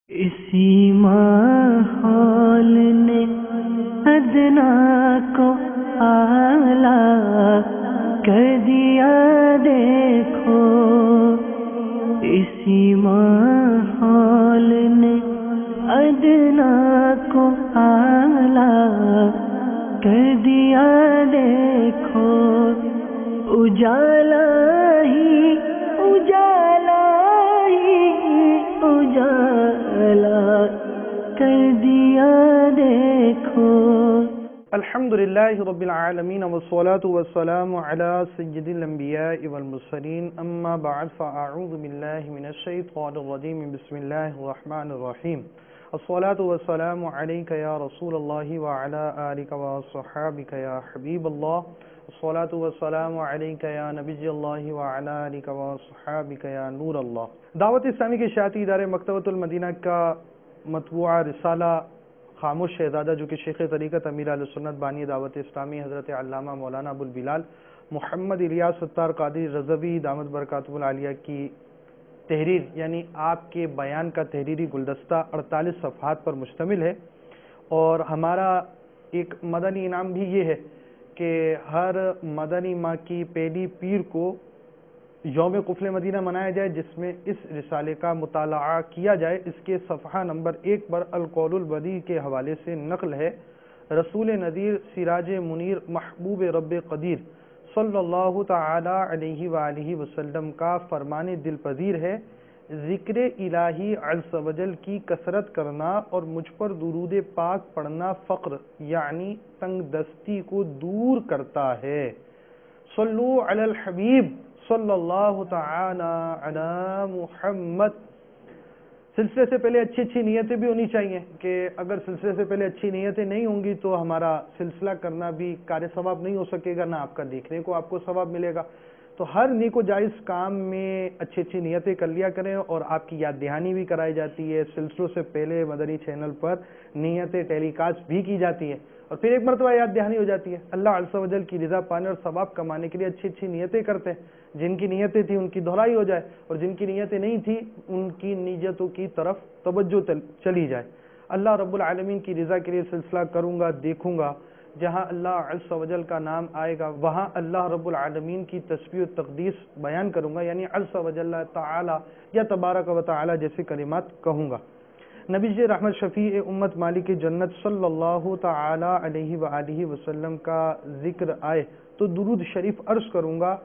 اسی ماحول نے ادنا کو اعلیٰ کر دیا دیکھو، اسی ماحول نے ادنا کو اعلیٰ کر دیا دیکھو، اجالا ہی اجالا کر دیا دیکھو۔ الحمدللہ رب العالمین والصلاة والسلام علی سید الانبیاء والمرسلین، اما بعد فاعوذ باللہ من الشیطان الرجیم، بسم اللہ الرحمن الرحیم۔ الصلاة والسلام علیک یا رسول اللہ وعلی آلک وصحابک یا حبیب اللہ، الصلاة والسلام علیک یا نبی اللہ وعلی آلک وصحابک یا نور اللہ۔ دعوت اسلامی کے اشاعتی ادارے مکتبۃ المدینہ کا مطبوعہ رسالہ خاموش شہزادہ، جو کہ شیخ طریقت امیر اہل سنت بانی دعوت اسلامی حضرت علامہ مولانا ابو البلال محمد الیاس ستار قادری رضوی دامت برکاتہ العالیہ کی تحریر، یعنی آپ کے بیان کا تحریری گلدستہ 48 صفحات پر مشتمل ہے، اور ہمارا ایک مدنی انعام بھی یہ ہے کہ ہر مدنی ماہ کی پہلی پیر کو یوم قفل مدینہ منایا جائے، جس میں اس رسالے کا مطالعہ کیا جائے۔ اس کے صفحہ نمبر 1 پر القول البدیع کے حوالے سے نقل ہے، رسول نذیر سراج منیر محبوب رب قدیر صلی اللہ تعالی علیہ وآلہ وسلم کا فرمان دل پذیر ہے، ذکر الہی عز و جل کی کثرت کرنا اور مجھ پر درود پاک پڑھنا فقر یعنی تنگ دستی کو دور کرتا ہے۔ صلو علی الحبیب صلی اللہ تعالی علی محمد۔ سلسلے سے پہلے اچھی نیتیں بھی ہونی چاہیے، کہ اگر سلسلے سے پہلے اچھی نیتیں نہیں ہوں گی تو ہمارا سلسلہ کرنا بھی کار ثواب نہیں ہو سکے گا، نہ آپ کا دیکھنے کو آپ کو ثواب ملے گا۔ تو ہر نیک و جائز کام میں اچھی نیتیں کر لیا کریں، اور آپ کی یاد دہانی بھی کرائی جاتی ہے۔ سلسلوں سے پہلے مدنی چینل پر نیتیں ٹیلی کاسٹ بھی کی جاتی ہیں، اور پھر ایک مرتبہ یاد دہانی ہو جاتی ہے۔ اللہ عز و جل کی رضا پانے اور ثواب کمانے کے لیے اچھی نیتیں کرتے ہیں۔ جن کی نیتیں تھیں ان کی دہرائی ہو جائے، اور جن کی نیتیں نہیں تھیں ان کی نیتوں کی طرف توجہ چلی جائے۔ اللہ رب العالمین کی رضا کے لیے سلسلہ کروں گا، دیکھوں گا، جہاں اللہ عز و جل کا نام آئے گا وہاں اللہ رب العالمین کی تسبیح و تقدیس بیان کروں گا، یعنی عز و جل تعالی یا تبارک و تعالی جیسے کلمات کہوں گا۔ نبی جی رحمت شفیع امت مالک جنت صلی اللہ تعالی علیہ وآلہ وسلم کا ذکر آئے تو درود شریف عرض کروں گا،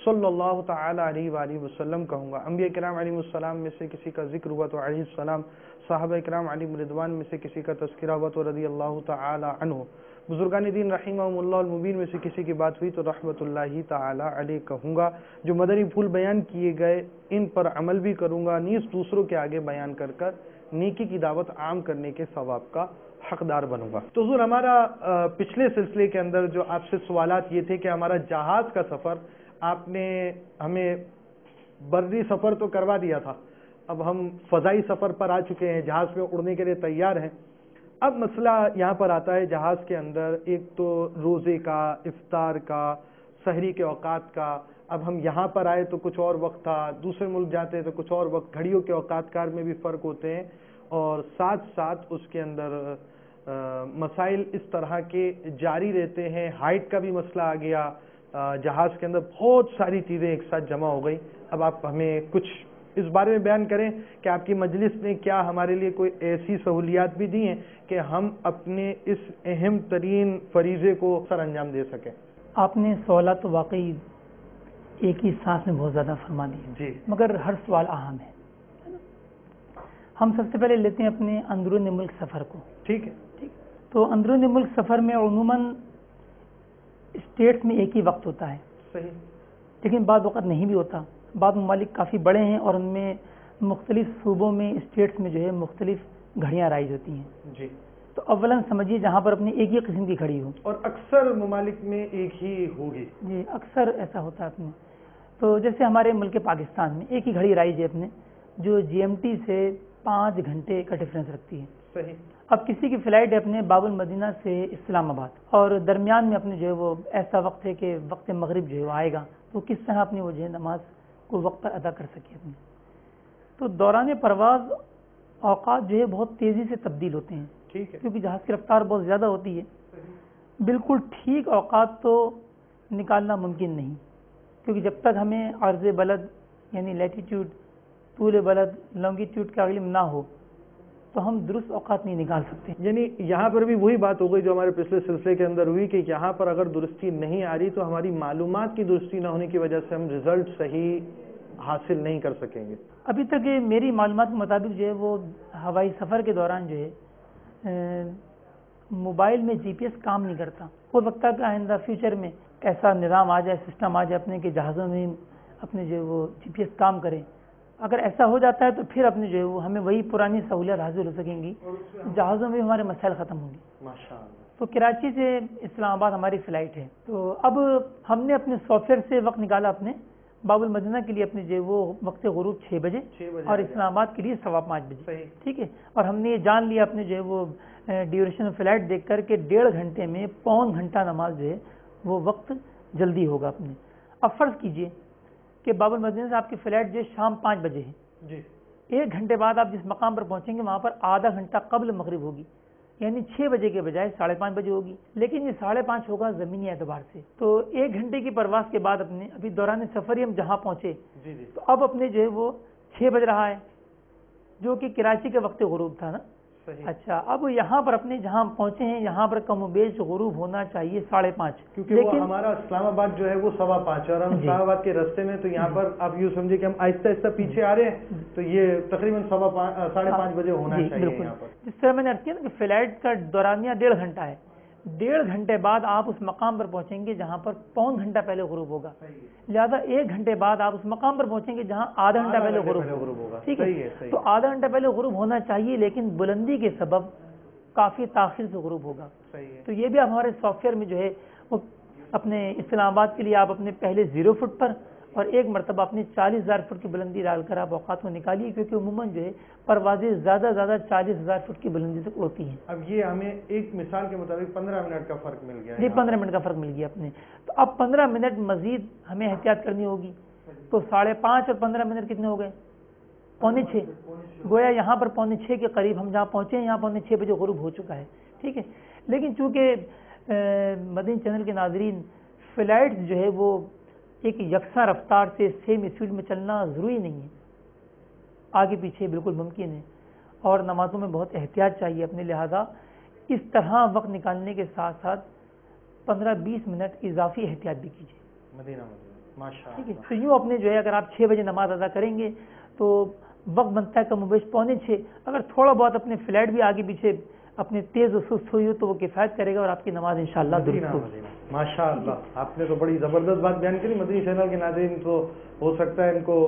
صلی اللہ تعالی علیہ وآلہ وسلم کہوں گا۔ انبیاء کرام علیہ السلام میں سے کسی کا ذکر ہوا تو علیہ السلام، صحابہ کرام علیہ رضوان میں سے کسی کا تذکرہ ہوا تو رضی اللہ تعالی عنہ، بزرگان دین رحمہم اللہ المبین میں سے کسی کی بات ہوئی تو رحمت اللہ تعالی علیہ کہوں گا۔ جو مدنی پھول بیان کیے گئے ان پر عمل بھی کروں گا، نیز دوسروں کے آگے بیان کر کر نیکی کی دعوت عام کرنے کے ثواب کا حقدار بنوں گا۔ تو حضور، ہمارا پچھلے سلسلے کے اندر جو آپ سے سوالات یہ تھے کہ ہمارا جہاز کا سفر، آپ نے ہمیں بری سفر تو کروا دیا تھا، اب ہم فضائی سفر پر آ چکے ہیں، جہاز پہ اڑنے کے لیے تیار ہیں۔ اب مسئلہ یہاں پر آتا ہے جہاز کے اندر، ایک تو روزے کا، افطار کا، سحری کے اوقات کا۔ اب ہم یہاں پر آئے تو کچھ اور وقت تھا، دوسرے ملک جاتے ہیں تو کچھ اور وقت، گھڑیوں کے اوقات کار میں بھی فرق ہوتے ہیں، اور ساتھ ساتھ اس کے اندر مسائل اس طرح کے جاری رہتے ہیں۔ ہائٹ کا بھی مسئلہ آ گیا، جہاز کے اندر بہت ساری چیزیں ایک ساتھ جمع ہو گئی۔ اب آپ ہمیں کچھ اس بارے میں بیان کریں کہ آپ کی مجلس نے کیا ہمارے لیے کوئی ایسی سہولیات بھی دی ہیں کہ ہم اپنے اس اہم ترین فریضے کو سر انجام دے سکیں۔ آپ نے سوالات تو واقعی ایک ہی سانس میں بہت زیادہ فرما دیے جی، مگر ہر سوال اہم ہے۔ ہم سب سے پہلے لیتے ہیں اپنے اندرون ملک سفر کو۔ ٹھیک ہے۔ تو اندرون ملک سفر میں عموماً اسٹیٹس میں ایک ہی وقت ہوتا ہے، صحیح، لیکن بعض وقت نہیں بھی ہوتا۔ بعض ممالک کافی بڑے ہیں اور ان میں مختلف صوبوں میں، اسٹیٹس میں جو ہے مختلف گھڑیاں رائج ہوتی ہیں۔ جی، تو اولاً سمجھیے جہاں پر اپنی ایک ہی قسم کی گھڑی ہو، اور اکثر ممالک میں ایک ہی ہوگی۔ جی اکثر ایسا ہوتا ہے اپنے۔ تو جیسے ہمارے ملک پاکستان میں ایک ہی گھڑی رائج ہے اپنے، جو جی ایم ٹی سے 5 گھنٹے کا ڈفرینس رکھتی ہے۔ صحیح۔ اب کسی کی فلائٹ ہے اپنے باب المدینہ سے اسلام آباد، اور درمیان میں اپنے جو ہے وہ ایسا وقت ہے کہ وقت مغرب جو ہے وہ آئے گا، تو کس طرح اپنی وہ جو ہے نماز کو وقت پر ادا کر سکے اپنے۔ تو دوران پرواز اوقات جو ہے بہت تیزی سے تبدیل ہوتے ہیں، ٹھیک ہے، کیونکہ جہاز کی رفتار بہت زیادہ ہوتی ہے. بالکل ٹھیک اوقات تو نکالنا ممکن نہیں، کیونکہ جب تک ہمیں عرض بلد یعنی لیٹیٹیوڈ، طول بلد، لانگیٹیوڈ کا علم نہ ہو تو ہم درست اوقات نہیں نکال سکتے. یعنی یہاں پر بھی وہی بات ہو گئی جو ہمارے پچھلے سلسلے کے اندر ہوئی کہ یہاں پر اگر درستی نہیں آ رہی تو ہماری معلومات کی درستی نہ ہونے کی وجہ سے ہم رزلٹ صحیح حاصل نہیں کر سکیں گے. ابھی تک میری معلومات کے مطابق جو ہے وہ ہوائی سفر کے دوران جو ہے موبائل میں جی پی ایس کام نہیں کرتا. ہو سکتا ہے کہ آئندہ فیوچر میں ایسا نظام آ جائے، سسٹم آ جائے اپنے کہ جہازوں میں اپنے جو ہے وہ جی پی ایس کام کرے. اگر ایسا ہو جاتا ہے تو پھر اپنے جو ہے وہ ہمیں وہی پرانی سہولیات حاصل ہو سکیں گی، جہازوں میں ہمارے مسائل ختم ہوں گے. ماشاءاللہ. تو کراچی سے اسلام آباد ہماری فلائٹ ہے. تو اب ہم نے اپنے سافٹ ویئر سے وقت نکالا اپنے باب المدینہ کے لیے اپنے جو ہے وہ وقت غروب 6 بجے اور اسلام آباد کے لیے 5:15 بجے. ٹھیک ہے. اور ہم نے یہ جان لیا اپنے جو ہے وہ ڈیوریشن فلائٹ دیکھ کر کے 1.5 گھنٹے میں 1.25 گھنٹہ نماز جو ہے وہ وقت جلدی ہوگا اپنے. اب فرض کیجئے کہ باب المدینہ سے آپ کی فلائٹ جو ہے شام 5 بجے ہے جی. 1 گھنٹے بعد آپ جس مقام پر پہنچیں گے وہاں پر آدھا گھنٹہ قبل مغرب ہوگی، یعنی 6 بجے کے بجائے 5:30 بجے ہوگی. لیکن یہ 5:30 ہوگا زمینی اعتبار سے. تو 1 گھنٹے کی پرواز کے بعد اپنے ابھی دوران سفر ہم جہاں پہنچے تو اب اپنے جو ہے وہ 6 بج رہا ہے جو کہ کراچی کے وقت غروب تھا نا. اچھا اب یہاں پر اپنے جہاں پہنچے ہیں یہاں پر کم و بیش غروب ہونا چاہیے 5:30، کیونکہ وہ ہمارا اسلام آباد جو ہے وہ 5:15 اور ہم اسلام آباد کے راستے میں تو یہاں پر آپ یوں سمجھے کہ ہم آہستہ آہستہ پیچھے آ رہے ہیں تو یہ تقریباً 5:30 بجے ہونا چاہیے یہاں پر. جس طرح میں نے عرض کیا نا کہ فلائٹ کا دورانیہ 1.5 گھنٹہ ہے، 1.5 گھنٹے بعد آپ اس مقام پر پہنچیں گے جہاں پر 1.25 گھنٹہ پہلے غروب ہوگا. لہٰذا 1 گھنٹے بعد آپ اس مقام پر پہنچیں گے جہاں آدھا گھنٹہ پہلے غروب ہوگا. ٹھیک ہے. تو آدھا گھنٹہ پہلے غروب ہونا چاہیے لیکن بلندی کے سبب کافی تاخیر سے غروب ہوگا. تو یہ بھی آپ ہمارے سافٹ ویئر میں جو ہے وہ اپنے اسلام آباد کے لیے آپ اپنے پہلے 0 فٹ پر اور ایک مرتبہ اپنی 40,000 فٹ کی بلندی ڈال کر آپ اوقات کو نکالیے، کیونکہ عموماً جو ہے پروازیں زیادہ 40,000 فٹ کی بلندی تک اڑتی ہیں. اب یہ ہمیں ایک مثال کے مطابق 15 منٹ کا فرق مل گیا. جی 15 منٹ کا فرق مل گیا اپنے. تو اب 15 منٹ مزید ہمیں احتیاط کرنی ہوگی. تو 5:30 اور 15 منٹ کتنے ہو گئے؟ 5:45. گویا یہاں پر 5:45 کے قریب ہم جہاں پہنچے ہیں یہاں 5:45 بجے غروب ہو چکا ہے. ٹھیک ہے. لیکن چونکہ مدنی چینل کے ناظرین فلائٹ جو ہے وہ ایک یکساں رفتار سے سیم اسپیڈ میں چلنا ضروری نہیں ہے، آگے پیچھے بالکل ممکن ہے اور نمازوں میں بہت احتیاط چاہیے اپنے. لہذا اس طرح وقت نکالنے کے ساتھ ساتھ 15-20 منٹ اضافی احتیاط بھی کیجیے. مدینہ ماشاءاللہ. ٹھیک ہے. تو یوں اپنے جو ہے اگر آپ 6 بجے نماز ادا کریں گے تو وقت بنتا ہے کم و بیش 5:45. اگر تھوڑا بہت اپنے فلائٹ بھی آگے پیچھے اپنے تیز و سست ہوئی ہو تو وہ کفایت کرے گا اور آپ کی نماز انشاءاللہ درست ہوگی. ماشاءاللہ. آپ نے تو بڑی زبردست بات بیان کری. مدنی چینل کے ناظرین تو ہو سکتا ہے ان کو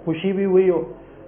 خوشی بھی ہوئی ہو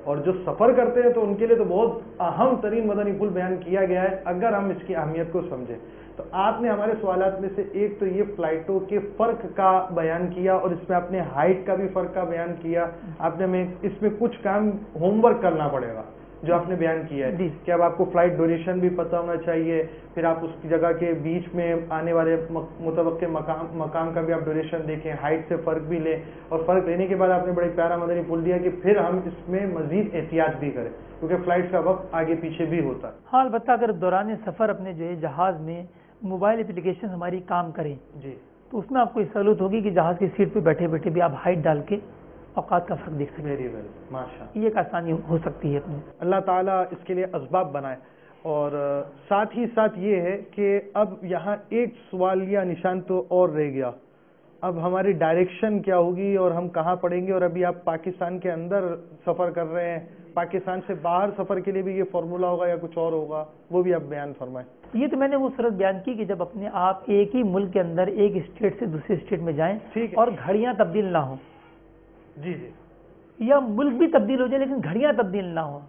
اور جو سفر کرتے ہیں تو ان کے لیے تو بہت اہم ترین مدنی پھول بیان کیا گیا ہے اگر ہم اس کی اہمیت کو سمجھیں. تو آپ نے ہمارے سوالات میں سے ایک تو یہ فلائٹوں کے فرق کا بیان کیا اور اس میں آپ نے ہائٹ کا بھی فرق کا بیان کیا. آپ نے ہمیں اس میں کچھ کام ہوم ورک کرنا پڑے گا جو آپ نے بیان کیا ہے کہ اب آپ کو فلائٹ ڈیوریشن بھی پتہ ہونا چاہیے، پھر آپ اس کی جگہ کے بیچ میں آنے والے متوقع مقام کا بھی آپ ڈیوریشن دیکھیں، ہائٹ سے فرق بھی لیں اور فرق لینے کے بعد آپ نے بڑے پیارا مدنی پھول دیا کہ پھر ہم اس میں مزید احتیاط بھی کریں کیونکہ فلائٹ کا وقت آگے پیچھے بھی ہوتا ہے. ہاں البتہ اگر دوران سفر اپنے جو ہے جہاز میں موبائل اپلیکیشن ہماری کام کریں جی تو اس میں آپ کو یہ سہولت ہوگی کہ جہاز کی سیٹ پہ بیٹھے بیٹھے بھی آپ ہائٹ ڈال کے اوقات کا فرق دیکھ سکتے ہیں. ویری ویل ماشاء. یہ ایک آسانی ہو سکتی ہے اپنے. اللہ تعالیٰ اس کے لیے اسباب بنائے. اور ساتھ ہی ساتھ یہ ہے کہ اب یہاں ایک سوالیہ نشان تو اور رہ گیا. اب ہماری ڈائریکشن کیا ہوگی اور ہم کہاں پڑیں گے؟ اور ابھی آپ پاکستان کے اندر سفر کر رہے ہیں، پاکستان سے باہر سفر کے لیے بھی یہ فارمولا ہوگا یا کچھ اور ہوگا؟ وہ بھی آپ بیان فرمائیں. یہ تو میں نے وہ صورت بیان کی کہ جب اپنے آپ ایک ہی ملک کے اندر ایک اسٹیٹ سے دوسرے اسٹیٹ میں جائیں اور گھڑیاں تبدیل نہ ہوں. جی جی. یا ملک بھی تبدیل ہو جائے لیکن گھڑیاں تبدیل نہ ہوں.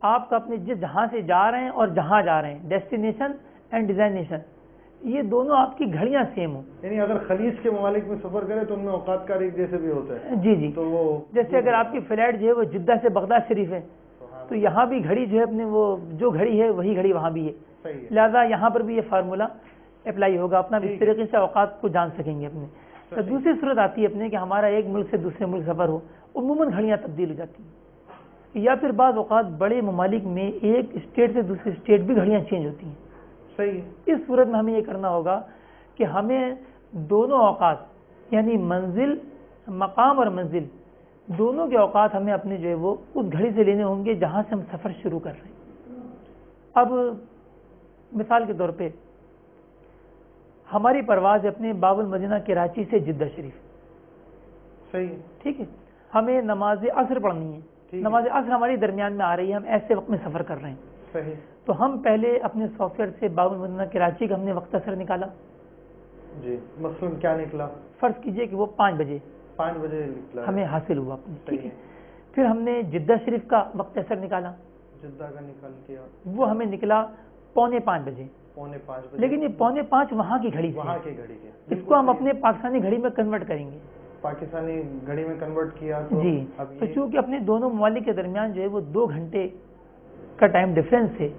آپ کا اپنے جہاں سے جا رہے ہیں اور جہاں جا رہے ہیں، ڈیسٹینیشن اینڈ ڈیزائنیشن، یہ دونوں آپ کی گھڑیاں سیم ہوں. یعنی اگر خلیج کے ممالک میں سفر کریں تو ان میں اوقات کا ایک جیسے بھی ہوتا ہے. جی جی. تو وہ جیسے اگر آپ کی فلائٹ جو ہے وہ جدہ سے بغداد شریف ہے تو یہاں بھی گھڑی جو ہے اپنے وہ جو گھڑی ہے وہی گھڑی وہاں بھی ہے. لہٰذا یہاں پر بھی یہ فارمولا اپلائی ہوگا. اپنا اس طریقے سے اوقات کو جان سکیں گے اپنے. تو دوسری صورت آتی ہے اپنے کہ ہمارا ایک ملک سے دوسرے ملک سفر ہو، عموماً گھڑیاں تبدیل ہو جاتی ہیں. یا پھر بعض اوقات بڑے ممالک میں ایک اسٹیٹ سے دوسری اسٹیٹ بھی گھڑیاں چینج ہوتی ہیں. صحیح ہے. اس صورت میں ہمیں یہ کرنا ہوگا کہ ہمیں دونوں اوقات یعنی منزل مقام اور منزل دونوں کے اوقات ہمیں اپنے جو ہے وہ اس گھڑی سے لینے ہوں گے جہاں سے ہم سفر شروع کر رہے ہیں. اب مثال کے طور پہ ہماری پرواز اپنے باب المدینہ کراچی سے جدہ شریف. صحیح ہے. ٹھیک ہے. ہمیں نماز عصر پڑھنی ہے. نماز عصر ہماری درمیان میں آ رہی ہے, ہم ایسے وقت میں سفر کر رہے ہیں. صحیح. تو ہم پہلے اپنے سافٹ ویئر سے باب المدینہ کراچی کا ہم نے وقت اثر نکالا. جی مثلاً کیا نکلا؟ فرض کیجئے کہ وہ 5 بجے نکلا ہمیں حاصل ہوا اپنے. ٹھیک ہے. صحیح. پھر ہم نے جدہ شریف کا وقت اثر نکالا. جدہ کا نکال کیا وہ ہمیں نکلا 4:45 بجے. 4:45 لیکن یہ 4:45 وہاں کی گھڑی سے, وہاں کی گھڑی کے, اس کو ہم اپنے پاکستانی گھڑی میں کنورٹ کریں گے. پاکستانی گھڑی میں کنورٹ کیا تو جی. تو چونکہ اپنے دونوں ممالک کے درمیان جو ہے وہ 2 گھنٹے کا ٹائم ڈفرینس ہے,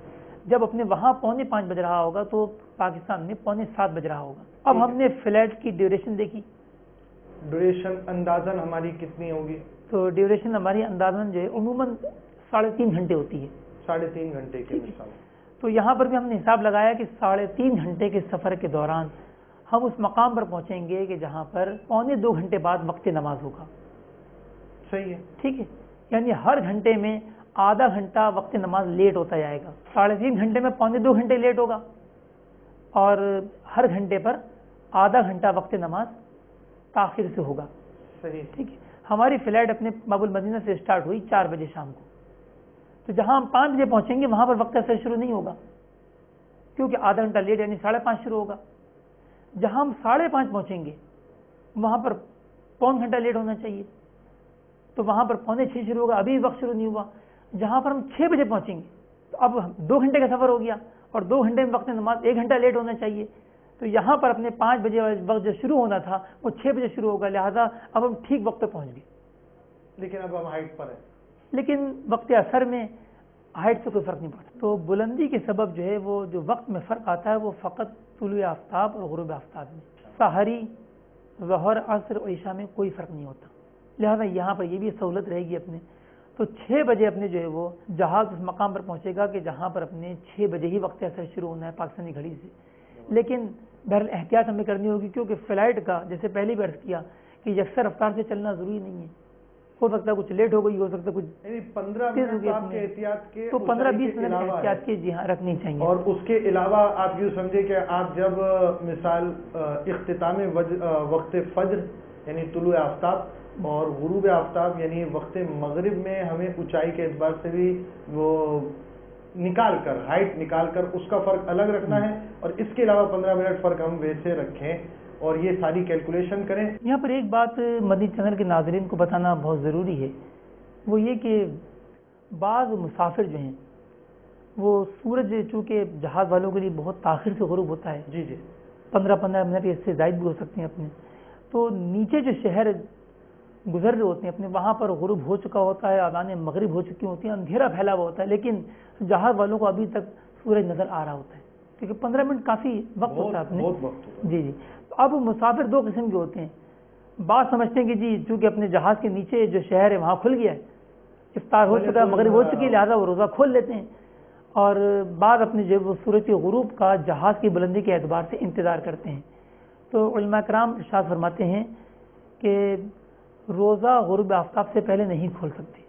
جب اپنے وہاں 4:45 بج رہا ہوگا تو پاکستان میں 7:15 بج رہا ہوگا. اب ہم نے فلائٹ کی ڈیوریشن دیکھی. ڈیوریشن اندازاً ہماری کتنی ہوگی؟ تو ڈیوریشن ہماری اندازاً جو ہے عموماً 3.5 گھنٹے ہوتی ہے. 3.5 گھنٹے کی مثال. تو یہاں پر بھی ہم نے حساب لگایا کہ 3.5 گھنٹے کے سفر کے دوران ہم اس مقام پر پہنچیں گے کہ جہاں پر 2.25 گھنٹے بعد وقت نماز ہوگا. صحیح ہے. ٹھیک ہے. یعنی ہر گھنٹے میں آدھا گھنٹہ وقت نماز لیٹ ہوتا جائے گا. 3.5 گھنٹے میں 2.25 گھنٹے لیٹ ہوگا اور ہر گھنٹے پر آدھا گھنٹہ وقت نماز تاخیر سے ہوگا. صحیح. ٹھیک ہے. ہماری فلائٹ اپنے باب المدینہ سے اسٹارٹ ہوئی 4 بجے شام کو. تو جہاں ہم 5 بجے پہنچیں گے وہاں پر وقت اثر شروع نہیں ہوگا کیونکہ آدھا گھنٹہ لیٹ یعنی 5:30 شروع ہوگا. جہاں ہم 5:30 پہنچیں گے وہاں پر 1.25 گھنٹہ لیٹ ہونا چاہیے, تو وہاں پر 5:45 شروع ہوگا, ابھی وقت شروع نہیں ہوا. جہاں پر ہم 6 بجے پہنچیں گے تو اب 2 گھنٹے کا سفر ہو گیا اور 2 گھنٹے میں وقت نماز 1 گھنٹہ لیٹ ہونا چاہیے. تو یہاں پر اپنے 5 بجے وقت جو شروع ہونا تھا وہ 6 بجے شروع ہوگا, لہٰذا اب ہم ٹھیک وقت پہ پہنچ گئے. لیکن اب ہم ہائٹ پر ہیں. لیکن وقت اثر میں ہائٹ سے کوئی فرق نہیں پڑتا. تو بلندی کے سبب جو ہے وہ جو وقت میں فرق آتا ہے وہ فقط طلوع آفتاب اور غروب آفتاب میں. سحری, ظہر, عصر اور عشاء میں کوئی فرق نہیں ہوتا. لہذا یہاں پر یہ بھی سہولت رہے گی اپنے. تو 6 بجے اپنے جو ہے وہ جہاز اس مقام پر پہنچے گا کہ جہاں پر اپنے 6 بجے ہی وقت اثر شروع ہونا ہے پاکستانی گھڑی سے. لیکن بہرحال احتیاط ہمیں کرنی ہوگی کیونکہ فلائٹ کا جیسے پہلے بھی عرض کیا کہ یکسر رفتار سے چلنا ضروری نہیں ہے. ہو سکتا ہے کچھ لیٹ ہو گئی, ہو سکتا ہے کچھ 15 منٹ آپ کے احتیاط کے, تو 15-20 منٹ احتیاط کے جی ہاں رکھنی چاہیے. اور اس کے علاوہ آپ یوں سمجھے کہ آپ جب مثال اختتام وقت فجر یعنی طلوع آفتاب اور غروب آفتاب یعنی وقت مغرب میں ہمیں اونچائی کے اعتبار سے بھی وہ نکال کر ہائٹ نکال کر اس کا فرق الگ رکھنا ہے, اور اس کے علاوہ 15 منٹ فرق ہم ویسے رکھیں اور یہ ساری کیلکولیشن کریں. یہاں پر ایک بات مدنی چینل کے ناظرین کو بتانا بہت ضروری ہے, وہ یہ کہ بعض مسافر جو ہیں وہ سورج چونکہ جہاز والوں کے لیے بہت تاخیر سے غروب ہوتا ہے. جی جی 15 منٹ اس سے زائد بھی ہو سکتے ہیں اپنے. تو نیچے جو شہر گزر رہے ہوتے ہیں اپنے وہاں پر غروب ہو چکا ہوتا ہے, اذان مغرب ہو چکی ہوتی ہیں, اندھیرا پھیلا ہوا ہوتا ہے, لیکن جہاز والوں کو ابھی تک سورج نظر آ رہا ہوتا ہے کیونکہ 15 منٹ کافی وقت ہوتا ہے اپنے. جی جی. اب مسافر 2 قسم کے ہوتے ہیں. بعض سمجھتے ہیں کہ جی چونکہ اپنے جہاز کے نیچے جو شہر ہے وہاں کھل گیا ہے, افطار ہو چکا ہے, مغرب ہو چکی ہے, لہٰذا وہ روزہ کھول لیتے ہیں. اور بعض اپنے جو وہ سورج کے غروب کا جہاز کی بلندی کے اعتبار سے انتظار کرتے ہیں. تو علماء کرام ارشاد فرماتے ہیں کہ روزہ غروب آفتاب سے پہلے نہیں کھول سکتے.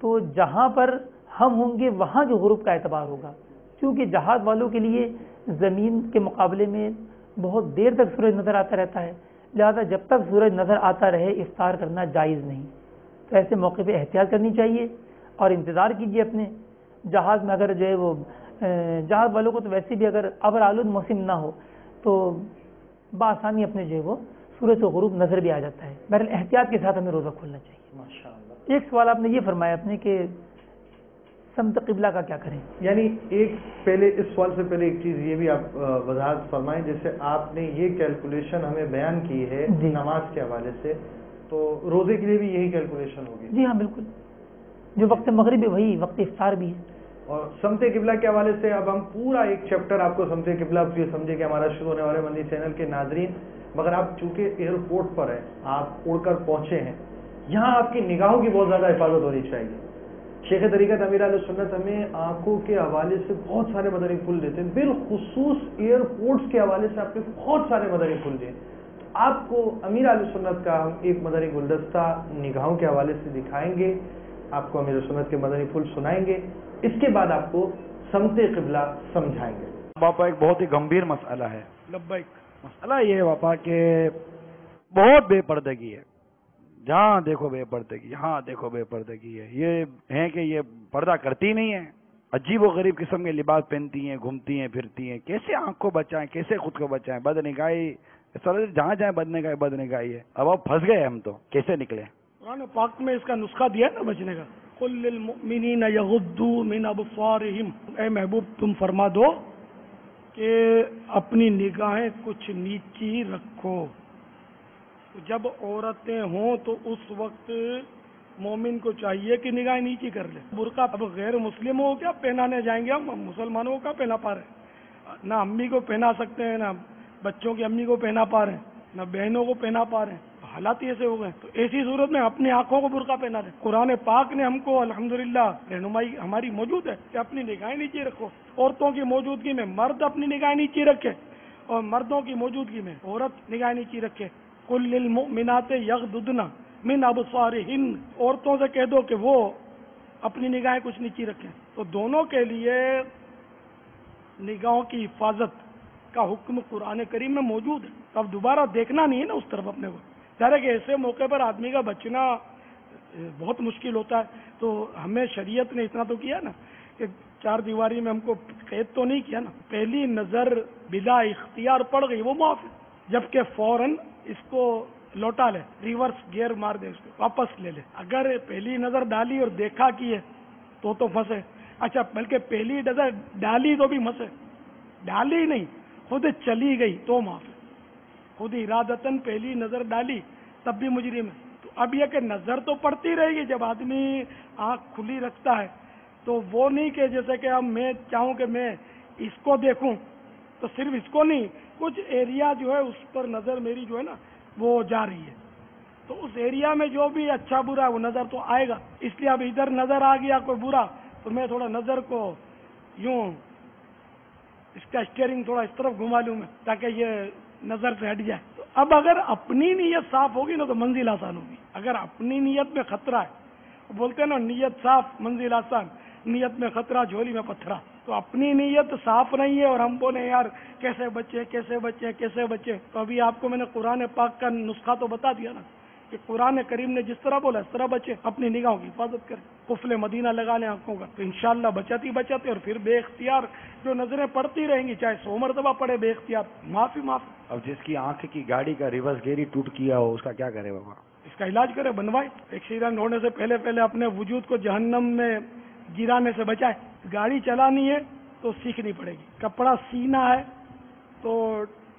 تو جہاں پر ہم ہوں گے وہاں کے غروب کا اعتبار ہوگا, کیونکہ جہاز والوں کے لیے زمین کے مقابلے میں بہت دیر تک سورج نظر آتا رہتا ہے, لہذا جب تک سورج نظر آتا رہے افطار کرنا جائز نہیں. تو ایسے موقع پہ احتیاط کرنی چاہیے اور انتظار کیجیے اپنے جہاز میں. اگر جو ہے وہ جہاز والوں کو تو ویسے بھی اگر ابر آلود موسم نہ ہو تو بآسانی اپنے جو ہے وہ سورج و غروب نظر بھی آ جاتا ہے. بہرحال احتیاط کے ساتھ ہمیں روزہ کھولنا چاہیے. ماشاءاللہ. ایک سوال آپ نے یہ فرمایا اپنے کہ سمت قبلہ کا کیا کریں. یعنی ایک پہلے اس سوال سے پہلے ایک چیز یہ بھی آپ وضاحت فرمائیں, جیسے آپ نے یہ کیلکولیشن ہمیں بیان کی ہے نماز کے حوالے سے, تو روزے کے لیے بھی یہی کیلکولیشن ہوگی؟ جی ہاں بالکل, جو وقت مغرب ہے وہی وقت افطار بھی ہے. اور سمت قبلہ کے حوالے سے اب ہم پورا ایک چیپٹر آپ کو سمت قبلہ یہ سمجھے کہ ہمارا شروع ہونے والے مدنی چینل کے ناظرین, مگر آپ چونکہ ایئرپورٹ پر ہیں, آپ اڑ کر پہنچے ہیں, یہاں آپ کی نگاہوں کی بہت زیادہ حفاظت ہونی چاہیے. شیخ طریقت امیر اہل سنت ہمیں آنکھوں کے حوالے سے بہت سارے مدنی پھول دیتے ہیں، بالخصوص ایئرپورٹس کے حوالے سے آپ نے بہت سارے مدنی پھول دیے. آپ کو امیر اہل سنت کا ہم ایک مدنی گلدستہ نگاہوں کے حوالے سے دکھائیں گے، آپ کو امیر سنت کے مدنی پھول سنائیں گے، اس کے بعد آپ کو سمت قبلہ سمجھائیں گے. باپا ایک بہت ہی گمبھیر مسئلہ ہے. لبیک. مسئلہ یہ ہے باپا کہ بہت بے پردگی ہے، جہاں دیکھو بے پردگی، یہاں دیکھو بے پردگی ہے. یہ ہے کہ یہ پردہ کرتی نہیں ہے، عجیب و غریب قسم کے لباس پہنتی ہیں، گھومتی ہیں پھرتی ہیں. کیسے آنکھ کو بچائیں، کیسے خود کو بچائیں؟ بد نگاہی جہاں جائیں بد نگاہی ہے. اب پھنس گئے ہم تو، کیسے نکلے؟ قرآن پاک میں اس کا نسخہ دیا ہے نا بچنے کا. قل للمؤمنین یغضوا من ابصارہم، اے محبوب تم فرما دو کہ اپنی نگاہیں کچھ نیچی رکھو. جب عورتیں ہوں تو اس وقت مومن کو چاہیے کہ نگاہیں نیچی کر لے. برقع اب غیر مسلموں کو کیا پہنانے جائیں گے ہم؟ مسلمانوں کو کیا پہنا پا رہے ہیں؟ نہ امی کو پہنا سکتے ہیں، نہ بچوں کی امی کو پہنا پا رہے ہیں، نہ بہنوں کو پہنا پا رہے ہیں. حالات ایسے ہو گئے. تو ایسی صورت میں اپنی آنکھوں کو برقع پہنا دیں. قرآن پاک نے ہم کو الحمدللہ رہنمائی ہماری موجود ہے کہ اپنی نگاہیں نیچے رکھو. عورتوں کی موجودگی میں مرد اپنی نگاہیں نیچے رکھے اور مردوں کی موجودگی میں عورت نگاہیں نیچے رکھے. قل للمؤمنات یغضضن من ابصارہن، عورتوں سے کہہ دو کہ وہ اپنی نگاہیں کچھ نیچی رکھیں. تو دونوں کے لیے نگاہوں کی حفاظت کا حکم قرآن کریم میں موجود ہے. تو اب دوبارہ دیکھنا نہیں ہے نا اس طرف اپنے کو. ظاہر ہے کہ ایسے موقع پر آدمی کا بچنا بہت مشکل ہوتا ہے. تو ہمیں شریعت نے اتنا تو کیا نا کہ چار دیواری میں ہم کو قید تو نہیں کیا نا. پہلی نظر بلا اختیار پڑ گئی وہ معاف ہے، جبکہ فوراً اس کو لوٹا لے، ریورس گیئر مار دے، اس کو واپس لے لے. اگر پہلی نظر ڈالی اور دیکھا کی ہے تو پھنسے. اچھا بلکہ پہلی نظر ڈالی تو بھی پھنسے، ڈالی نہیں خود چلی گئی تو معاف ہے. خود ارادتاً پہلی نظر ڈالی تب بھی مجرم ہے. تو اب یہ کہ نظر تو پڑتی رہے گی. جب آدمی آنکھ کھلی رکھتا ہے تو وہ نہیں کہ جیسے کہ اب میں چاہوں کہ میں اس کو دیکھوں تو صرف اس کو نہیں، کچھ ایریا جو ہے اس پر نظر میری جو ہے نا وہ جا رہی ہے. تو اس ایریا میں جو بھی اچھا برا ہے وہ نظر تو آئے گا. اس لیے اب ادھر نظر آ گیا کوئی برا تو میں تھوڑا نظر کو یوں اس کا اسٹیئرنگ تھوڑا اس طرف گھما لوں میں تاکہ یہ نظر سے ہٹ جائے. تو اب اگر اپنی نیت صاف ہوگی نا تو منزل آسان ہوگی. اگر اپنی نیت میں خطرہ ہے، بولتے ہیں نا نیت صاف منزل آسان، نیت میں خطرہ جھولی میں پتھرا. تو اپنی نیت صاف نہیں ہے اور ہم بولے یار کیسے بچے کیسے بچے کیسے بچے. تو ابھی آپ کو میں نے قرآن پاک کا نسخہ تو بتا دیا نا کہ قرآن کریم نے جس طرح بولا اس طرح بچے، اپنی نگاہوں کی حفاظت کریں، قفل مدینہ لگا لیں آنکھوں کا تو انشاءاللہ بچاتی بچاتے. اور پھر بے اختیار جو نظریں پڑتی رہیں گی چاہے 100 مرتبہ پڑے بے اختیار معافی. اب جس کی آنکھ کی گاڑی کا ریورس گیئر ٹوٹ کیا ہو اس کا کیا کرے بابا؟ اس کا علاج کرے، بنوائے. ایکسیڈنٹ ہونے سے پہلے اپنے وجود کو جہنم میں گرانے سے بچائے. گاڑی چلانی ہے تو سیکھنی پڑے گی. کپڑا سینا ہے تو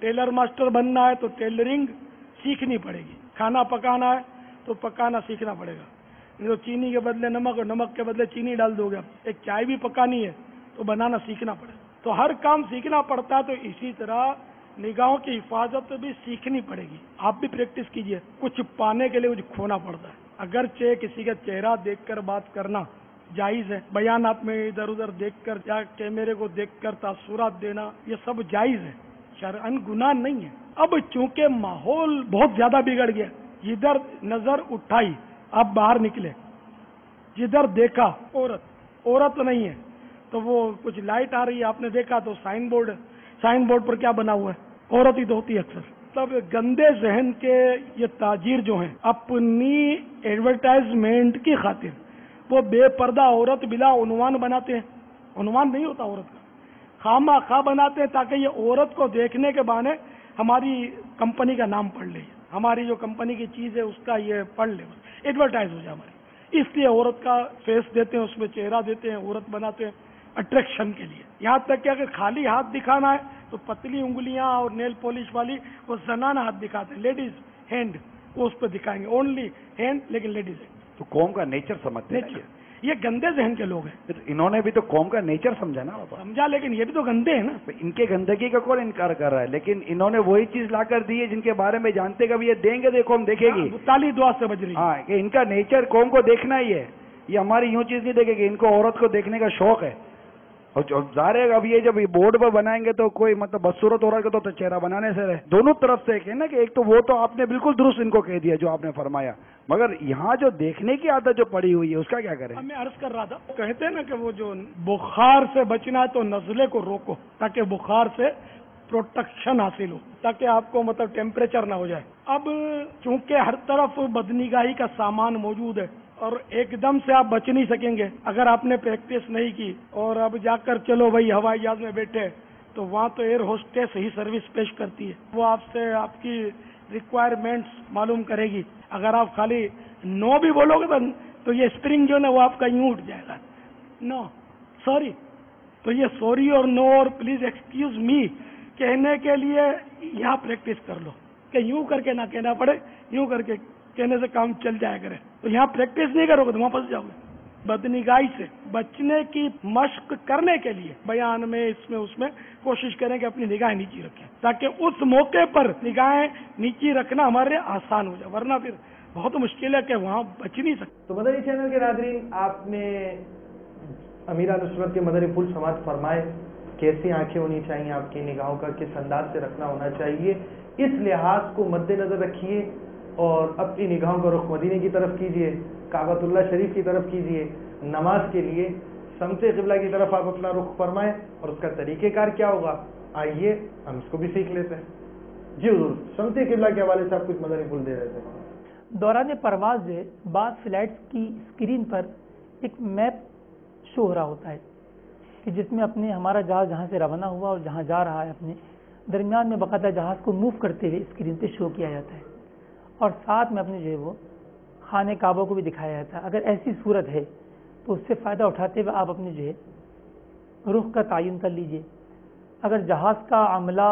ٹیلر ماسٹر بننا ہے تو ٹیلرنگ سیکھنی پڑے گی. کھانا پکانا ہے تو پکانا سیکھنا پڑے گا. تو چینی کے بدلے نمک اور نمک کے بدلے چینی ڈال دو گے. ایک چائے بھی پکانی ہے تو بنانا سیکھنا پڑے. تو ہر کام سیکھنا پڑتا ہے. تو اسی طرح نگاہوں کی حفاظت بھی سیکھنی پڑے گی. آپ بھی پریکٹس کیجئے. کچھ پانے کے لیے کچھ کھونا پڑتا ہے. اگرچہ کسی کا چہرہ دیکھ کر بات کرنا جائز ہے، بیانات میں ادھر ادھر دیکھ کر یا کیمرے کو دیکھ کر تاثرات دینا یہ سب جائز ہے، شرعاً گناہ نہیں ہے. اب چونکہ ماحول بہت زیادہ بگڑ گیا، جدھر نظر اٹھائی آپ باہر نکلے، جدھر دیکھا عورت نہیں ہے تو وہ کچھ لائٹ آ رہی ہے آپ نے دیکھا تو سائن بورڈ پر کیا بنا ہوا ہے؟ عورت ہی تو ہوتی ہے اکثر. تب گندے ذہن کے یہ تاجر جو ہیں اپنی ایڈورٹائزمنٹ کی خاطر وہ بے پردہ عورت بلا عنوان بناتے ہیں. عنوان نہیں ہوتا عورت کا، خامہ خواہ بناتے ہیں تاکہ یہ عورت کو دیکھنے کے بہانے ہماری کمپنی کا نام پڑھ لے، ہماری جو کمپنی کی چیز ہے اس کا یہ پڑھ لے، ایڈورٹائز ہو جائے ہماری. اس لیے عورت کا فیس دیتے ہیں، اس میں چہرہ دیتے ہیں، عورت بناتے ہیں اٹریکشن کے لیے. یہاں تک کہ اگر خالی ہاتھ دکھانا ہے تو پتلی انگلیاں اور نیل پالش والی وہ زنانہ ہاتھ دکھاتے ہیں، لیڈیز ہینڈ وہ اس پہ دکھائیں گے، اونلی ہینڈ لیکن لیڈیز ہینڈ. تو قوم کا نیچر سمجھتے ہیں یہ گندے ذہن کے لوگ ہیں. انہوں نے بھی تو قوم کا نیچر سمجھا نا بابا. سمجھا لیکن یہ بھی تو گندے ہیں نا. ان کے گندگی کا کون انکار کر رہا ہے، لیکن انہوں نے وہی چیز لا کر دی ہے جن کے بارے میں جانتے کبھی یہ دیں گے دیکھو ہم دیکھے گی. تالی دعا سے بج رہی. ہاں کہ ان کا نیچر قوم کو دیکھنا ہی ہے. یہ ہماری یوں چیز نہیں دیکھے کہ ان کو عورت کو دیکھنے کا شوق ہے. اور ظاہر ہے اب یہ جب بورڈ پر بنائیں گے تو کوئی مطلب بدصورت عورت کا تو چہرہ بنانے سے رہے. دونوں طرف سے کہ نا کہ ایک تو وہ تو آپ نے بالکل درست ان کو کہہ دیا جو آپ نے فرمایا, مگر یہاں جو دیکھنے کی عادت جو پڑی ہوئی ہے اس کا کیا کریں؟ میں عرض کر رہا تھا, کہتے ہیں نا کہ وہ جو بخار سے بچنا ہے تو نزلے کو روکو تاکہ بخار سے پروٹیکشن حاصل ہو, تاکہ آپ کو مطلب ٹیمپریچر نہ ہو جائے. اب چونکہ ہر طرف بدنگاہی کا سامان موجود ہے اور ایک دم سے آپ بچ نہیں سکیں گے اگر آپ نے پریکٹس نہیں کی. اور اب جا کر چلو بھائی ہوائی جہاز میں بیٹھے تو وہاں تو ایئر ہوسٹس ہی سروس پیش کرتی ہے, وہ آپ سے آپ کی ریکوائرمنٹس معلوم کرے گی. اگر آپ خالی نو بھی بولو گے تو یہ اسپرنگ جو ہے نا وہ آپ کا یوں اٹھ جائے گا, نو سوری. تو یہ سوری اور نو اور پلیز ایکسکیوز می کہنے کے لیے یہاں پریکٹس کر لو کہ یوں کر کے نہ کہنا پڑے, یوں کر کے کہنے سے کام چل جایا کرے. تو یہاں پریکٹس نہیں کرو گے تو وہاں پھنس جاؤ گے. بدنگاہی سے بچنے کی مشق کرنے کے لیے بیان میں اس میں کوشش کریں کہ اپنی نگاہیں نیچی رکھیں تاکہ اس موقع پر نگاہیں نیچی رکھنا ہمارے آسان ہو جائے, ورنہ پھر بہت مشکل ہے کہ وہاں بچ نہیں سکتے. تو مدنی چینل کے ناظرین, آپ نے امیر آل سنت کے مدنی پھول سماعت فرمائے کیسی آنکھیں ہونی چاہیے, آپ کی نگاہوں کا کس انداز سے رکھنا ہونا چاہیے. اس لحاظ کو مد نظر رکھیے اور اپنی نگاہوں کا رخ مدینے کی طرف کیجیے, کعبۃ اللہ شریف کی طرف کیجیے. نماز کے لیے سمت قبلہ کی طرف آپ اپنا رخ فرمائیں, اور اس کا طریقہ کار کیا ہوگا آئیے ہم اس کو بھی سیکھ لیتے ہیں. جی حضور, سمت قبلہ کے حوالے سے آپ کچھ مدنی پھول دے رہے تھے. دوران پرواز جو ہے بعض فلائٹس کی اسکرین پر ایک میپ شو ہو رہا ہوتا ہے کہ جس میں اپنے ہمارا جہاز جہاں سے روانہ ہوا اور جہاں جا رہا ہے اپنے درمیان میں باقاعدہ جہاز کو موو کرتے ہوئے اسکرین پہ شو کیا جاتا ہے, اور ساتھ میں اپنے جو ہے وہ خانہ کعبہ کو بھی دکھایا جاتا ہے. اگر ایسی صورت ہے تو اس سے فائدہ اٹھاتے ہوئے آپ اپنے جو ہے رخ کا تعین کر لیجئے. اگر جہاز کا عملہ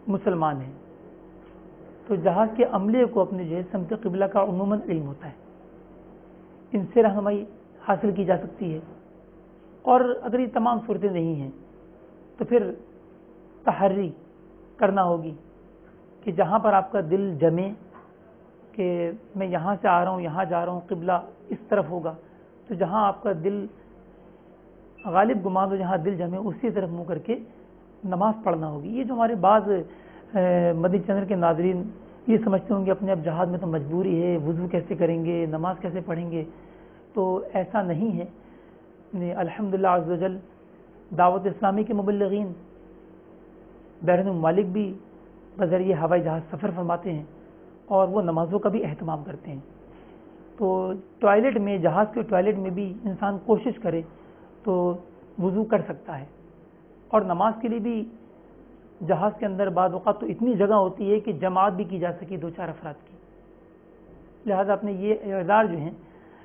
مسلمان ہے تو جہاز کے عملے کو اپنے جو ہے سمت قبلہ کا عموماً علم ہوتا ہے, ان سے رہنمائی حاصل کی جا سکتی ہے. اور اگر یہ تمام صورتیں نہیں ہیں تو پھر تحری کرنا ہوگی کہ جہاں پر آپ کا دل جمے کہ میں یہاں سے آ رہا ہوں, یہاں جا رہا ہوں, قبلہ اس طرف ہوگا, تو جہاں آپ کا دل غالب گمان ہو, جہاں دل جمے اسی طرف منہ کر کے نماز پڑھنا ہوگی. یہ جو ہمارے بعض مدنی چینل کے ناظرین یہ سمجھتے ہوں گے اپنے اب جہاز میں تو مجبوری ہے, وضو کیسے کریں گے, نماز کیسے پڑھیں گے, تو ایسا نہیں ہے. الحمدللہ عز و جل دعوت اسلامی کے مبلغین بیرون ممالک بھی بذریعہ ہوائی جہاز سفر فرماتے ہیں اور وہ نمازوں کا بھی اہتمام کرتے ہیں. تو ٹوائلٹ میں, جہاز کے ٹوائلٹ میں بھی انسان کوشش کرے تو وضو کر سکتا ہے. اور نماز کے لیے بھی جہاز کے اندر بعض اوقات تو اتنی جگہ ہوتی ہے کہ جماعت بھی کی جا سکے 2-4 افراد کی. لہذا اپنے یہ اعذار جو ہیں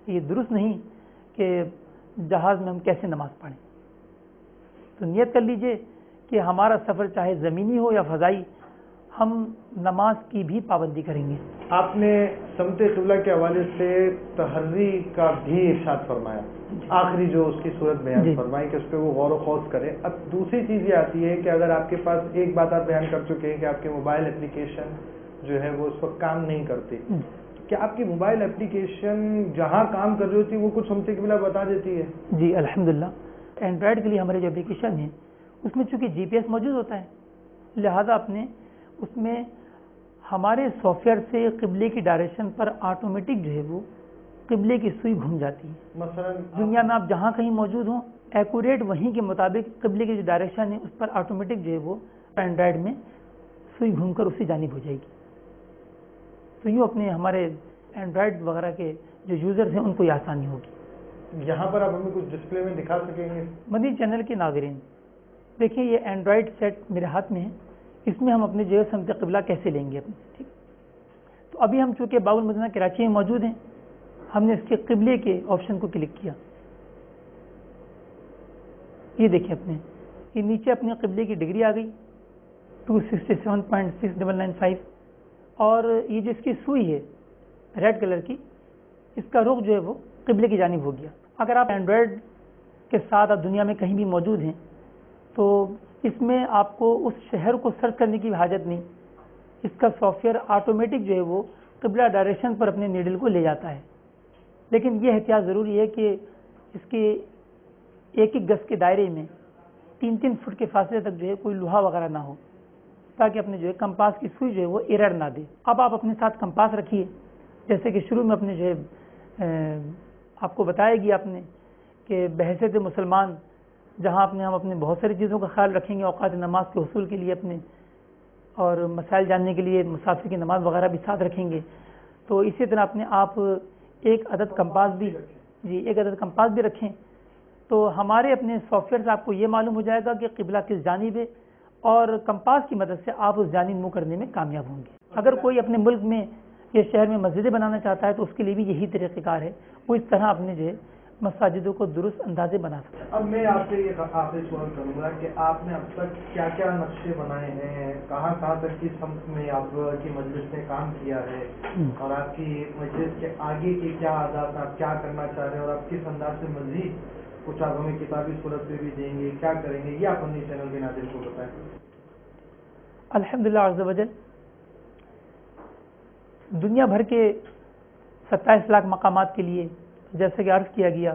یہ درست نہیں کہ جہاز میں ہم کیسے نماز پڑھیں. تو نیت کر لیجئے کہ ہمارا سفر چاہے زمینی ہو یا فضائی, ہم نماز کی بھی پابندی کریں گے. آپ نے سمت قبلہ کے حوالے سے تحری کا بھی ارشاد فرمایا, آخری جو اس کی صورت بیان فرمائی کہ اس پہ وہ غور و خوض کرے. اب دوسری چیز یہ آتی ہے کہ اگر آپ کے پاس ایک بات آپ بیان کر چکے ہیں کہ آپ کے موبائل اپلیکیشن جو ہے وہ اس وقت کام نہیں کرتی, کیا آپ کی موبائل اپلیکیشن جہاں کام کر رہی ہوتی ہے وہ کچھ سمت قبلہ بتا دیتی ہے؟ جی الحمدللہ. اینڈرائڈ کے لیے ہمارے جو اپلیکیشن ہیں اس میں چونکہ جی پی ایس موجود ہوتا ہے, لہذا اپنے اس میں ہمارے سافٹ ویئر سے قبلے کی ڈائریکشن پر آٹومیٹک جو ہے وہ قبلے کی سوئی گھوم جاتی ہے. مثلا دنیا میں آپ جہاں کہیں موجود ہوں ایکوریٹ وہیں کے مطابق قبلے کی جو ڈائریکشن ہے اس پر آٹومیٹک جو ہے وہ اینڈرائڈ میں سوئی گھوم کر اسی جانب ہو جائے گی. تو یوں اپنے ہمارے اینڈرائڈ وغیرہ کے جو یوزرز ہیں ان کو یہ آسانی ہوگی. یہاں پر آپ ہمیں کچھ ڈسپلے میں دکھا سکیں گے؟ مدنی چینل کے ناظرین دیکھیں یہ اینڈرائڈ سیٹ میرے ہاتھ میں ہے, اس میں ہم اپنے جو ہے سمت قبلہ کیسے لیں گے اپنے. ٹھیک, تو ابھی ہم چونکہ باب المدینہ کراچی میں موجود ہیں, ہم نے اس کے قبلے کے آپشن کو کلک کیا. یہ دیکھیں اپنے یہ نیچے اپنے قبلے کی ڈگری آ گئی 267.6995, اور یہ جو اس کی سوئی ہے ریڈ کلر کی, اس کا رخ جو ہے وہ قبلے کی جانب ہو گیا. اگر آپ اینڈرائڈ کے ساتھ آپ دنیا میں کہیں بھی موجود ہیں تو اس میں آپ کو اس شہر کو سرچ کرنے کی حاجت نہیں, اس کا سافٹ ویئر آٹومیٹک جو ہے وہ قبلہ ڈائریکشن پر اپنے نیڈل کو لے جاتا ہے. لیکن یہ احتیاط ضروری ہے کہ اس کے ایک ایک گز کے دائرے میں 3-3 فٹ کے فاصلے تک جو ہے کوئی لوہا وغیرہ نہ ہو، تاکہ اپنے جو ہے کمپاس کی سوئی جو ہے وہ ایرر نہ دے۔ اب آپ اپنے ساتھ کمپاس رکھیے، جیسے کہ شروع میں اپنے جو ہے آپ کو بتایا گیا آپ نے کہ بحیثیت مسلمان جہاں ہم اپنے بہت ساری چیزوں کا خیال رکھیں گے، اوقات نماز کے حصول کے لیے اپنے اور مسائل جاننے کے لیے مسافر کی نماز وغیرہ بھی ساتھ رکھیں گے، تو اسی طرح اپنے آپ ایک عدد کمپاس بھی رکھیں، تو ہمارے اپنے سافٹ ویئر سے آپ کو یہ معلوم ہو جائے گا کہ قبلہ کس جانب ہے، اور کمپاس کی مدد سے آپ اس جانب منہ کرنے میں کامیاب ہوں گے۔ اگر کوئی اپنے ملک میں یا شہر میں مسجدیں بنانا چاہتا ہے تو اس کے لیے بھی یہی طریقہ کار ہے، وہ اس طرح اپنے جو ہے مساجدوں کو درست اندازے بنا سکتا ہے۔ اب میں آپ سے یہ آخری سوال کروں گا کہ آپ نے اب تک کیا کیا نقشے بنائے ہیں، کہاں تک کس سمت میں آپ کی مجلس نے کام کیا ہے، اور آپ کی مجلس کے آگے کے کیا اہداف ہیں، آپ کیا کرنا چاہ رہے ہیں، اور آپ کس انداز سے مزید کچھ آپ ہمیں کتابی صورت پہ بھی دیں گے، کیا کریں گے، یہ آپ اپنے چینل کے ناظرین کو بتائیں۔ الحمدللہ عز و جل دنیا بھر کے 27 لاکھ مقامات کے لیے جیسے کہ عرض کیا گیا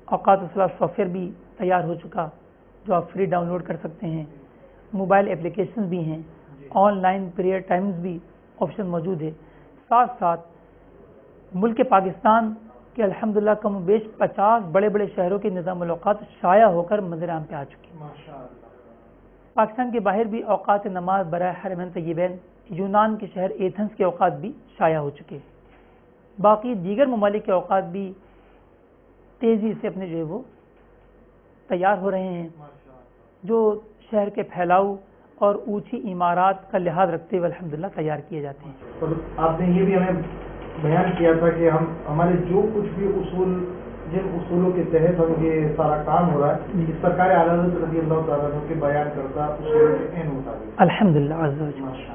اوقات الصلاۃ سافٹ ویئر بھی تیار ہو چکا جو آپ فری ڈاؤن لوڈ کر سکتے ہیں، موبائل اپلیکیشنز بھی ہیں، آن لائن پریئر ٹائمز بھی آپشن موجود ہے، ساتھ ساتھ ملک پاکستان کے الحمدللہ کم و بیش 50 بڑے بڑے شہروں کے نظام الاوقات شائع ہو کر منظر عام پہ آ چکے ہیں۔ پاکستان کے باہر بھی اوقات نماز برائے حرمین طیبین یونان کے شہر ایتھنز کے اوقات بھی شائع ہو چکے، باقی دیگر ممالک کے اوقات بھی تیزی سے اپنے جو ہے وہ تیار ہو رہے ہیں، جو شہر کے پھیلاؤ اور اونچی عمارات کا لحاظ رکھتے ہوئے الحمدللہ تیار کیے جاتے ہیں۔ اور آپ نے یہ بھی ہمیں بیان کیا تھا کہ ہمارے جو کچھ بھی اصول، جن اصولوں کے تحت ہم یہ سارا کام ہو رہا ہے، اس سرکار اعلیٰ حضرت رضی اللہ تعالیٰ عنہ کے بیان کرتا اصولوں کے عین مطابق الحمدللہ عز و جل۔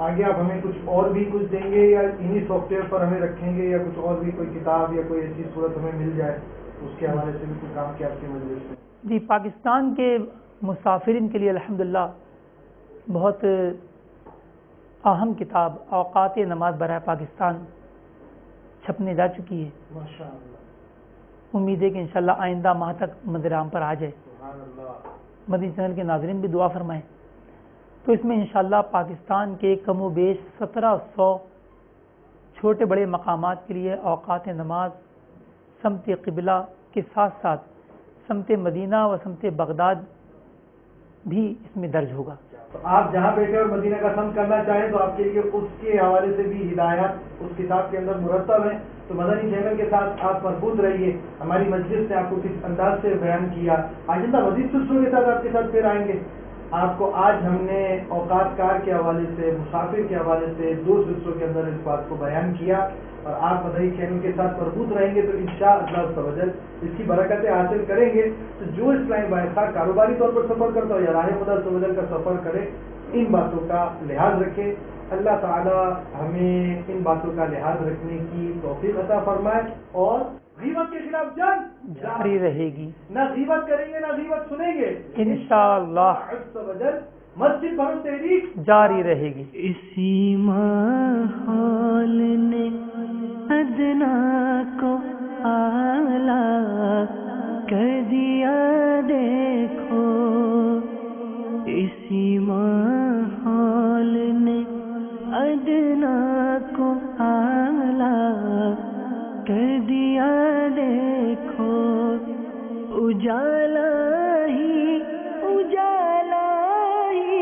آگے آپ ہمیں کچھ اور بھی کچھ دیں گے یا انہی سافٹ ویئر پر ہمیں رکھیں گے، یا کچھ اور بھی کوئی کتاب یا کوئی ایسی صورت ہمیں مل جائے اس کے حوالے سے بھی کچھ کام کیا آپ کی مجلس میں؟ جی، پاکستان کے مسافرین کے لیے الحمدللہ بہت اہم کتاب اوقات نماز برائے پاکستان چھپنے جا چکی ہے، ماشاءاللہ، امید ہے کہ انشاءاللہ آئندہ ماہ تک منظر عام پر آ جائے۔ سبحان اللہ۔ مدنی چینل کے ناظرین بھی دعا فرمائیں۔ تو اس میں انشاءاللہ پاکستان کے کم و بیش 1700 چھوٹے بڑے مقامات کے لیے اوقات نماز سمت قبلہ کے ساتھ ساتھ سمت مدینہ و سمت بغداد بھی اس میں درج ہوگا۔ تو آپ جہاں بیٹھے اور مدینہ کا سمت کرنا چاہیں تو آپ کے لیے اس کے حوالے سے بھی ہدایات اس کتاب کے اندر مرتب ہیں، تو مدنی چینل کے ساتھ آپ مربوط رہیے۔ ہماری مجلس نے آپ کو کس انداز سے بیان کیا، آئندہ مزید سلسلوں کے ساتھ آپ کے ساتھ پھر آئیں گے۔ آپ کو آج ہم نے اوقات کار کے حوالے سے، مسافر کے حوالے سے 2 سلسلوں کے اندر اس بات کو بیان کیا، اور آپ مدنی چینل کے ساتھ مربوط رہیں گے تو انشاءاللہ عز و جل اس کی برکتیں حاصل کریں گے۔ تو جو اسلامی بھائی خواہ کاروباری طور پر سفر کرتا ہو یا راہ خدا عز و جل کا سفر کرے، ان باتوں کا لحاظ رکھے۔ اللہ تعالی ہمیں ان باتوں کا لحاظ رکھنے کی توفیق عطا فرمائے، اور غیبت کے خلاف جنگ جاری رہے گی، نہ غیبت کریں گے نہ غیبت سنیں گے، انشاءاللہ عز و جل مسجد بھر تحریک جاری رہے گی۔ اسی ماحول نے ادنا کو اعلیٰ کر دیا دیکھو، اسی ماحول نے ادنا کو اعلیٰ کر دیا دیکھو، اجالا ہی اجالا ہی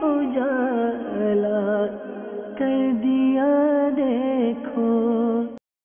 اجالا کر دیا